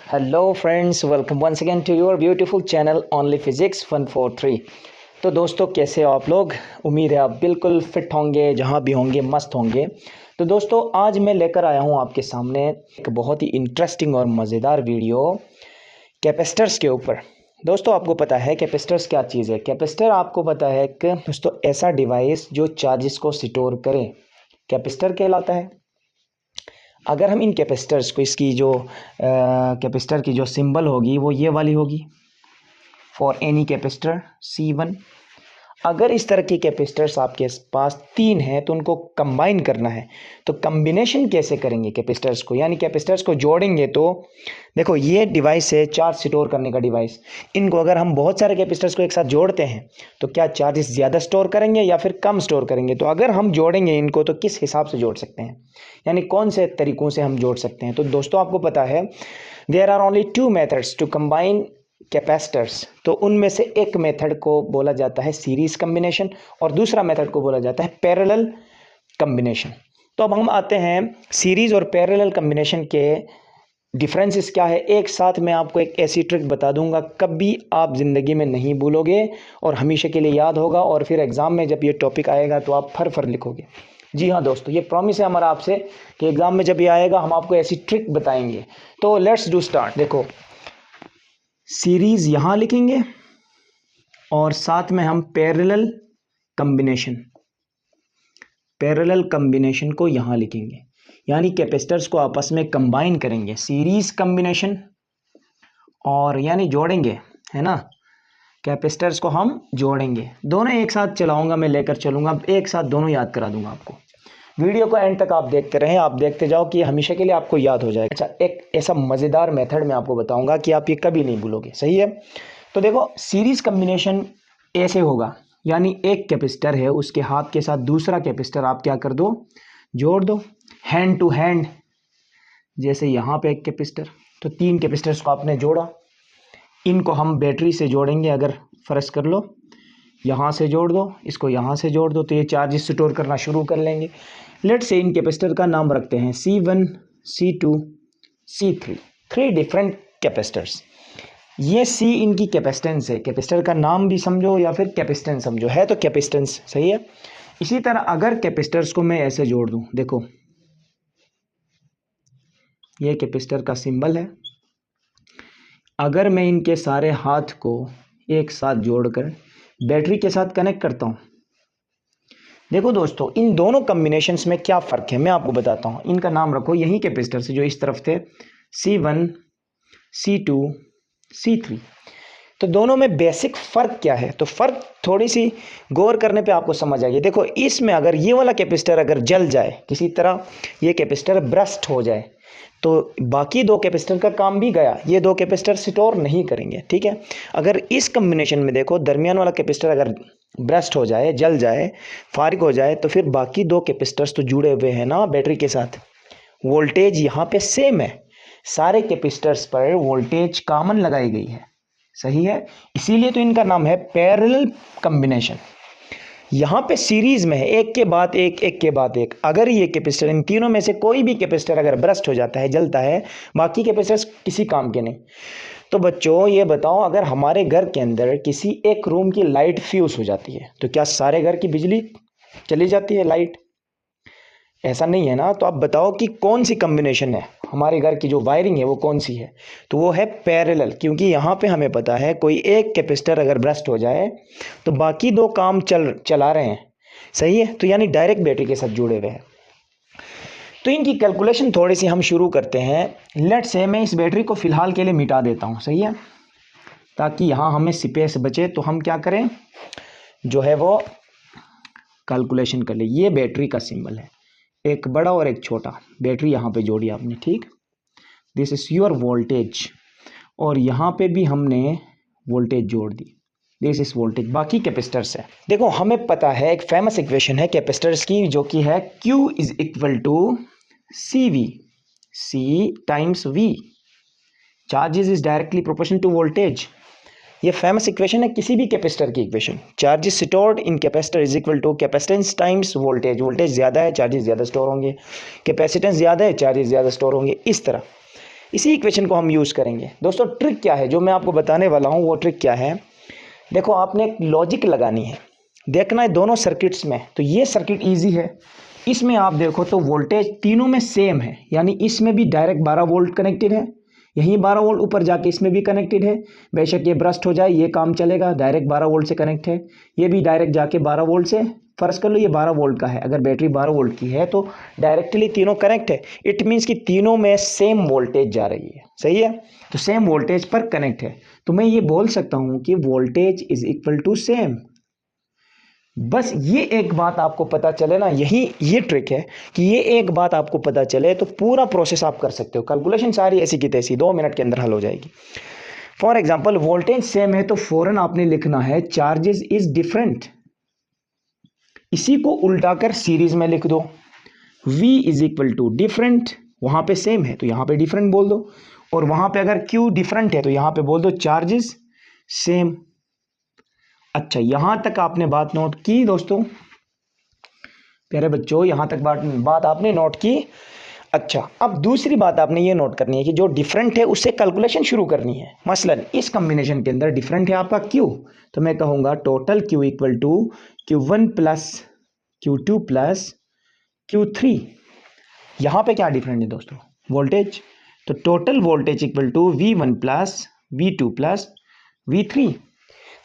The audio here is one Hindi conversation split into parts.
Hello friends, welcome once again to your beautiful channel only physics 143। तो दोस्तों, कैसे हो आप लोग? उम्मीद है आप बिल्कुल फिट होंगे, जहाँ भी होंगे मस्त होंगे। तो दोस्तों, आज मैं लेकर आया हूँ आपके सामने एक बहुत ही इंटरेस्टिंग और मज़ेदार वीडियो कैपेसिटर्स के ऊपर। दोस्तों, आपको पता है कैपेसिटर्स क्या चीज़ है? कैपेसिटर आपको पता है कि दोस्तों ऐसा डिवाइस जो चार्जेस को स्टोर करे कैपेसिटर कहलाता है। अगर हम इन कैपेसिटर्स को इसकी जो कैपेसिटर की जो सिंबल होगी वो ये वाली होगी फॉर एनी कैपेसिटर C1। अगर इस तरह के कैपेसिटर्स आपके पास 3 हैं तो उनको कंबाइन करना है। तो कम्बिनेशन कैसे करेंगे कैपेसिटर्स को, यानी कैपेसिटर्स को जोड़ेंगे। तो देखो, ये डिवाइस है चार्ज स्टोर करने का डिवाइस। इनको अगर हम बहुत सारे कैपेसिटर्स को एक साथ जोड़ते हैं तो क्या चार्जेस ज़्यादा स्टोर करेंगे या फिर कम स्टोर करेंगे? तो अगर हम जोड़ेंगे इनको तो किस हिसाब से जोड़ सकते हैं, यानी कौन से तरीक़ों से हम जोड़ सकते हैं? तो दोस्तों, आपको पता है there are only 2 methods to combine capacitors. तो उनमें से एक मेथड को बोला जाता है सीरीज कम्बिनेशन और दूसरा मेथड को बोला जाता है पैरेलल कम्बिनेशन। तो अब हम आते हैं सीरीज और पैरेलल कम्बिनेशन के डिफरेंसेस क्या है। एक साथ मैं आपको एक ऐसी ट्रिक बता दूंगा, कभी आप ज़िंदगी में नहीं भूलोगे और हमेशा के लिए याद होगा, और फिर एग्ज़ाम में जब ये टॉपिक आएगा तो आप फर लिखोगे। जी हाँ दोस्तों, ये प्रॉमिस है हमारा आपसे कि एग्ज़ाम में जब ये आएगा हम आपको ऐसी ट्रिक बताएंगे। तो लेट्स डू स्टार्ट। देखो, सीरीज यहां लिखेंगे और साथ में हम पैरेलल कम्बिनेशन को यहां लिखेंगे, यानी कैपेसिटर्स को आपस में कंबाइन करेंगे, सीरीज कम्बिनेशन और यानी जोड़ेंगे, है ना। कैपेसिटर्स को हम जोड़ेंगे, दोनों एक साथ चलाऊंगा, मैं लेकर चलूंगा, एक साथ दोनों याद करा दूंगा आपको। वीडियो को एंड तक आप देखते रहें, आप देखते जाओ कि हमेशा के लिए आपको याद हो जाएगा। अच्छा, एक ऐसा मज़ेदार मेथड मैं आपको बताऊंगा कि आप ये कभी नहीं भूलोगे, सही है। तो देखो, सीरीज कम्बिनेशन ऐसे होगा, यानी एक कैपेसिटर है, उसके हाथ के साथ दूसरा कैपेसिटर आप क्या कर दो, जोड़ दो, हैंड टू हैंड। जैसे यहाँ पे एक कैपेसिटर, तो 3 कैपेसिटर्स को आपने जोड़ा, इनको हम बैटरी से जोड़ेंगे। अगर फर्ज कर लो यहाँ से जोड़ दो, इसको यहाँ से जोड़ दो, तो ये चार्ज स्टोर करना शुरू कर लेंगे। लेट से इन कैपेसिटर का नाम रखते हैं C1, C2, C3, 3 different capacitors. ये C इनकी कैपेसिटेंस है, कैपेसिटर का नाम भी समझो या फिर कैपेसिटेंस समझो, है तो कैपेसिटेंस, सही है। इसी तरह अगर कैपेसिटर्स को मैं ऐसे जोड़ दूं, देखो ये कैपेसिटर का सिंबल है। अगर मैं इनके सारे हाथ को एक साथ जोड़कर बैटरी के साथ कनेक्ट करता हूँ, देखो दोस्तों, इन दोनों कम्बिनेशंस में क्या फ़र्क है मैं आपको बताता हूँ। इनका नाम रखो, यही कैपेसिटर से जो इस तरफ थे, C1, C2, C3। तो दोनों में बेसिक फ़र्क क्या है? तो फ़र्क थोड़ी सी गौर करने पे आपको समझ आएगी। देखो, इसमें अगर ये वाला कैपेसिटर अगर जल जाए, किसी तरह ये कैपेसिटर ब्रस्ट हो जाए, तो बाकी 2 कैपेसिटर का काम भी गया, ये 2 कैपेसिटर स्टोर नहीं करेंगे, ठीक है। अगर इस कम्बिनेशन में देखो, दरमियान वाला कैपेसिटर अगर ब्रस्ट हो जाए, जल जाए, फारिग हो जाए, तो फिर बाकी 2 कैपेसिटर्स तो जुड़े हुए हैं ना बैटरी के साथ। वोल्टेज यहाँ पे सेम है, सारे कैपेसिटर्स पर वोल्टेज कॉमन लगाई गई है, सही है। इसीलिए तो इनका नाम है पैरेलल कम्बिनेशन। यहाँ पे सीरीज में है, एक के बाद एक, एक के बाद एक। अगर ये कैपेसिटर, इन तीनों में से कोई भी कैपेसिटर अगर ब्रस्ट हो जाता है, जलता है, बाकी कैपेसिटर्स किसी काम के नहीं। तो बच्चों, ये बताओ, अगर हमारे घर के अंदर किसी एक रूम की लाइट फ्यूज हो जाती है तो क्या सारे घर की बिजली चली जाती है, लाइट? ऐसा नहीं है ना। तो आप बताओ कि कौन सी कम्बिनेशन है, हमारे घर की जो वायरिंग है वो कौन सी है? तो वो है पैरेलल, क्योंकि यहाँ पे हमें पता है कोई एक कैपेसिटर अगर ब्रस्ट हो जाए तो बाकी 2 काम चला रहे हैं, सही है। तो यानी डायरेक्ट बैटरी के साथ जुड़े हुए हैं। तो इनकी कैलकुलेशन थोड़ी सी हम शुरू करते हैं। लेट से मैं इस बैटरी को फ़िलहाल के लिए मिटा देता हूँ, सही है, ताकि यहाँ हमें स्पेस बचे। तो हम क्या करें, जो है वो कैलकुलेशन कर ले। ये बैटरी का सिंबल है, एक बड़ा और एक छोटा, बैटरी यहाँ पे जोड़ी आपने, ठीक। दिस इज योर वोल्टेज, और यहाँ पे भी हमने वोल्टेज जोड़ दी, दिस इज वोल्टेज। बाकी कैपेसिटर्स है। देखो, हमें पता है एक फेमस इक्वेशन है कैपेसिटर्स की, जो कि है Q is equal to CV, C times V, charges is directly proportional to voltage. ये फेमस इक्वेशन है किसी भी कैपेसिटर की equation. Charges stored in capacitor is equal to capacitance times voltage. Voltage ज़्यादा है, चार्जेस ज़्यादा स्टोर होंगे, कैपेसिटेंस ज़्यादा है, चार्जेस ज़्यादा स्टोर होंगे, इस तरह। इसी इक्वेशन को हम यूज़ करेंगे। दोस्तों ट्रिक क्या है जो मैं आपको बताने वाला हूँ, वो ट्रिक क्या है, देखो आपने एक लॉजिक लगानी है, देखना है दोनों सर्किट्स में। तो ये सर्किट इजी है, इसमें आप देखो तो वोल्टेज तीनों में सेम है, यानी इसमें भी डायरेक्ट 12 वोल्ट कनेक्टेड है, यहीं 12 वोल्ट ऊपर जाके इसमें भी कनेक्टेड है। बेशक ये ब्रस्ट हो जाए ये काम चलेगा, डायरेक्ट 12 वोल्ट से कनेक्ट है। ये भी डायरेक्ट जाके 12 वोल्ट से, फर्ज कर लो ये 12 वोल्ट का है, अगर बैटरी 12 वोल्ट की है तो डायरेक्टली तीनों कनेक्ट है। इट मीन्स कि तीनों में सेम वोल्टेज जा रही है, सही है। तो सेम वोल्टेज पर कनेक्ट है, तो मैं ये बोल सकता हूं कि voltage is equal to same. बस ये एक बात आपको पता चले ना, यही ये ट्रिक है कि ये एक बात आपको पता चले तो पूरा प्रोसेस आप कर सकते हो। कैलकुलेशन सारी ऐसी की तैसी 2 मिनट के अंदर हल हो जाएगी। फॉर एग्जांपल वोल्टेज सेम है तो फौरन आपने लिखना है चार्जेस इज डिफरेंट। इसी को उल्टा कर सीरीज में लिख दो, V is equal to different, वहां पे सेम है तो यहां पे डिफरेंट बोल दो, और वहां पे अगर Q डिफरेंट है तो यहां पे बोल दो चार्जेस सेम। अच्छा यहां तक आपने बात नोट की दोस्तों, प्यारे बच्चों यहां तक बात आपने नोट की। अच्छा अब दूसरी बात आपने ये नोट करनी है कि जो डिफरेंट है उससे कैलकुलेशन शुरू करनी है। मसलन इस कॉम्बिनेशन के अंदर डिफरेंट है आपका Q, तो मैं कहूंगा total Q equal to Q1 plus Q2 plus Q3। यहां पे क्या डिफरेंट है दोस्तों, वोल्टेज, तो total voltage equal to V1 plus V2 plus V3।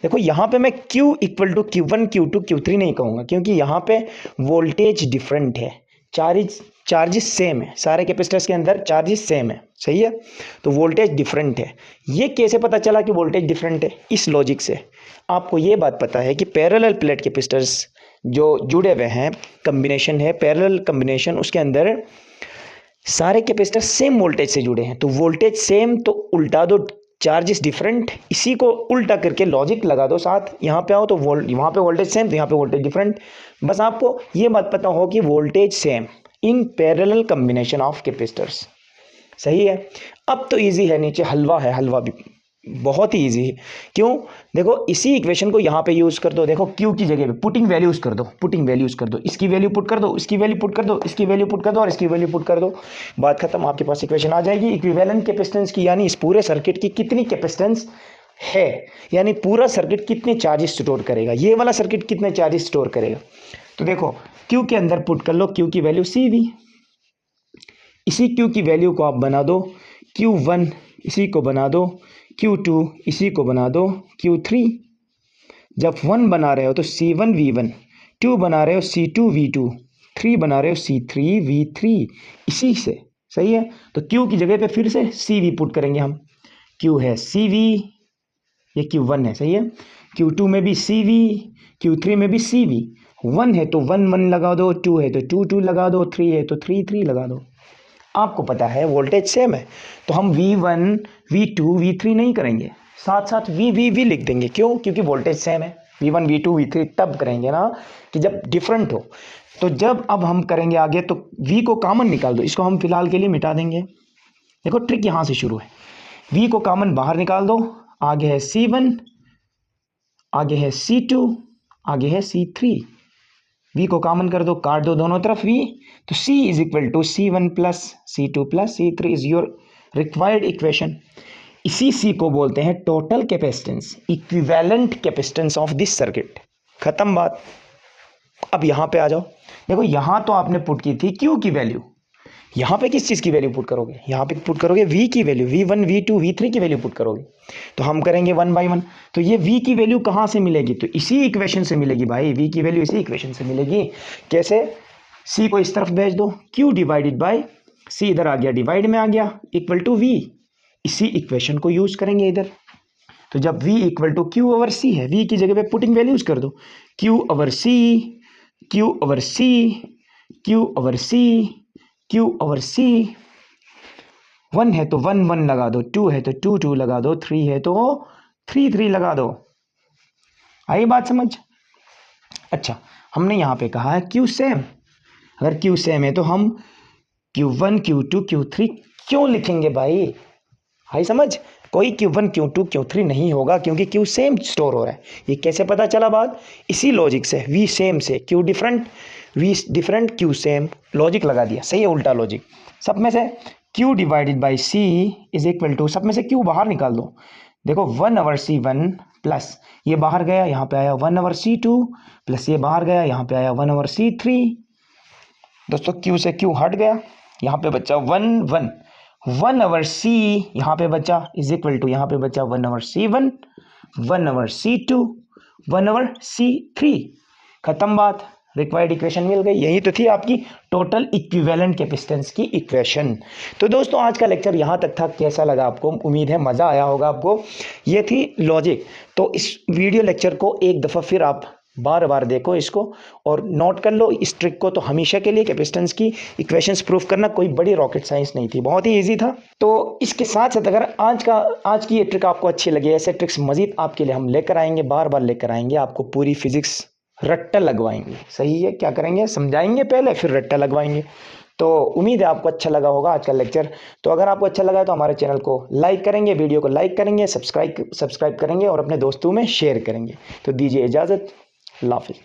देखो यहां पे मैं Q equal to Q1 Q2 Q3 नहीं कहूंगा, क्योंकि यहां पे वोल्टेज डिफरेंट है, चार्जेस सेम है, सारे कैपेसिटर्स के अंदर चार्जेस सेम है, सही है। तो वोल्टेज डिफरेंट है। ये कैसे पता चला कि वोल्टेज डिफरेंट है, इस लॉजिक से आपको ये बात पता है कि पैरेलल प्लेट कैपेसिटर्स जो जुड़े हुए हैं, कॉम्बिनेशन है पैरेलल कॉम्बिनेशन, उसके अंदर सारे कैपेसिटर सेम वोल्टेज से जुड़े हैं। तो वोल्टेज सेम तो उल्टा दो चार्जेस डिफरेंट, इसी को उल्टा करके लॉजिक लगा दो साथ, यहाँ पे आओ तो वहाँ पे वोल्टेज सेम तो यहाँ पे वोल्टेज डिफरेंट। बस आपको ये बात पता हो कि voltage same in parallel combination of capacitors, सही है। अब तो इजी है, नीचे हलवा है, हलवा भी बहुत ही इजी है। क्यों, देखो इसी इक्वेशन को यहाँ पे यूज कर दो, देखो Q की जगह पे पुटिंग वैल्यूज कर दो, पुटिंग वैल्यूज कर दो, इसकी वैल्यू पुट कर दो, इसकी वैल्यू पुट कर दो, इसकी वैल्यू पुट कर दो और इसकी वैल्यू पुट कर दो, बात खत्म। आपके पास इक्वेशन आ जाएगी इक्विवेलेंट कैपेसिटेंस की, यानी इस पूरे सर्किट की कितनी कैपेसिटेंस है, यानी पूरा सर्किट कितने चार्जेस स्टोर करेगा, ये वाला सर्किट कितने चार्जेस स्टोर करेगा। तो देखो Q के अंदर पुट कर लो Q की वैल्यू CV, इसी Q की वैल्यू को आप बना दो Q1, इसी को बना दो Q2, इसी को बना दो Q3। जब 1 बना रहे हो तो C1 V1, 2 बना रहे हो C2 V2, 3 बना रहे हो C3 V3, इसी से, सही है। तो Q की जगह पे फिर से CV पुट करेंगे हम, Q है CV, ये Q1 है, सही है। Q2 में भी CV, Q3 में भी CV, 1 है तो 1 1 लगा दो, 2 है तो 2 2 लगा दो, 3 है तो 3 3 लगा दो। आपको पता है वोल्टेज सेम है तो हम V1 V2 V3 नहीं करेंगे, साथ साथ V लिख देंगे। क्यों, क्योंकि वोल्टेज सेम है। V1 V2 V3 तब करेंगे ना कि जब डिफरेंट हो। तो जब अब हम करेंगे आगे तो V को कॉमन निकाल दो, इसको हम फिलहाल के लिए मिटा देंगे। देखो ट्रिक यहां से शुरू है, V को कॉमन बाहर निकाल दो, आगे है C1, आगे है C2, आगे है C3, V को कॉमन कर दो, काट दो दोनों तरफ V, तो C is equal to C1 plus C2 plus C3 is your required equation. इसी C को बोलते हैं total capacitance, equivalent capacitance of this circuit. खत्म बात। अब यहां पे आ जाओ, देखो यहां तो आपने पुट की थी Q की वैल्यू, यहां पे किस चीज की वैल्यू पुट करोगे, यहां पे पुट करोगे V की वैल्यू, V1 V2 V3 की वैल्यू पुट करोगे। तो हम करेंगे 1 बाय 1। तो ये V की वैल्यू कहां से मिलेगी, तो इसी इक्वेशन से मिलेगी भाई, V की वैल्यू इसी इक्वेशन से मिलेगी। कैसे, C को इस तरफ भेज दो, Q डिवाइडेड बाय C इधर आ गया, डिवाइड में आ गया, इक्वल टू V, इसी इक्वेशन को यूज करेंगे इधर। तो जब V equal to Q over C है, V की जगह पे पुटिंग वैल्यूज कर दो, Q over C, Q over C, Q over C, Q over C, 1 है तो 1 1 लगा दो, 2 है तो 2 2 लगा दो, 3 है तो 3 3 लगा दो। आई बात समझ। अच्छा हमने यहां पे कहा है Q सेम, अगर Q सेम है तो हम Q1 Q2 Q3 क्यों लिखेंगे भाई, आई समझ। कोई Q1 Q2 Q3 नहीं होगा, क्योंकि Q सेम स्टोर हो रहा है। ये कैसे पता चला बात, इसी लॉजिक से, V सेम से Q different, V different Q same, logic लगा दिया, सही है, उल्टा लॉजिक। सब में से Q divided by C is equal to, सब में से Q बाहर निकाल दो। देखो 1/C1 प्लस ये बाहर गया, यहाँ पे आया 1/C2 प्लस ये बाहर गया, यहाँ पे आया 1/C3। दोस्तों Q से Q हट गया, यहाँ पे बचा 1/C यहाँ पे बचा इज इक्वल टू, यहाँ पे बचा 1/C1 1/C2 1/C3। खत्म बात, रिक्वायर्ड इक्वेशन मिल गई। यही तो थी आपकी टोटल इक्विवेलेंट कैपेसिटेंस की इक्वेशन। तो दोस्तों आज का लेक्चर यहाँ तक था। कैसा लगा आपको? उम्मीद है मज़ा आया होगा आपको। ये थी लॉजिक। तो इस वीडियो लेक्चर को एक दफ़ा फिर आप बार बार देखो इसको और नोट कर लो इस ट्रिक को। तो हमेशा के लिए कैपेसिटेंस की इक्वेशंस प्रूफ करना कोई बड़ी रॉकेट साइंस नहीं थी, बहुत ही इजी था। तो इसके साथ साथ अगर आज की ये ट्रिक आपको अच्छी लगी, ऐसे ट्रिक्स मजीद आपके लिए हम लेकर आएंगे, बार बार लेकर आएंगे। आपको पूरी फिजिक्स रट्टा लगवाएंगे। सही है, क्या करेंगे? समझाएंगे पहले, फिर रट्टा लगवाएंगे। तो उम्मीद है आपको अच्छा लगा होगा आज का लेक्चर। तो अगर आपको अच्छा लगा तो हमारे चैनल को लाइक करेंगे, वीडियो को लाइक करेंगे, सब्सक्राइब करेंगे और अपने दोस्तों में शेयर करेंगे। तो दीजिए इजाज़त, अल्लाह हाफ़िज़।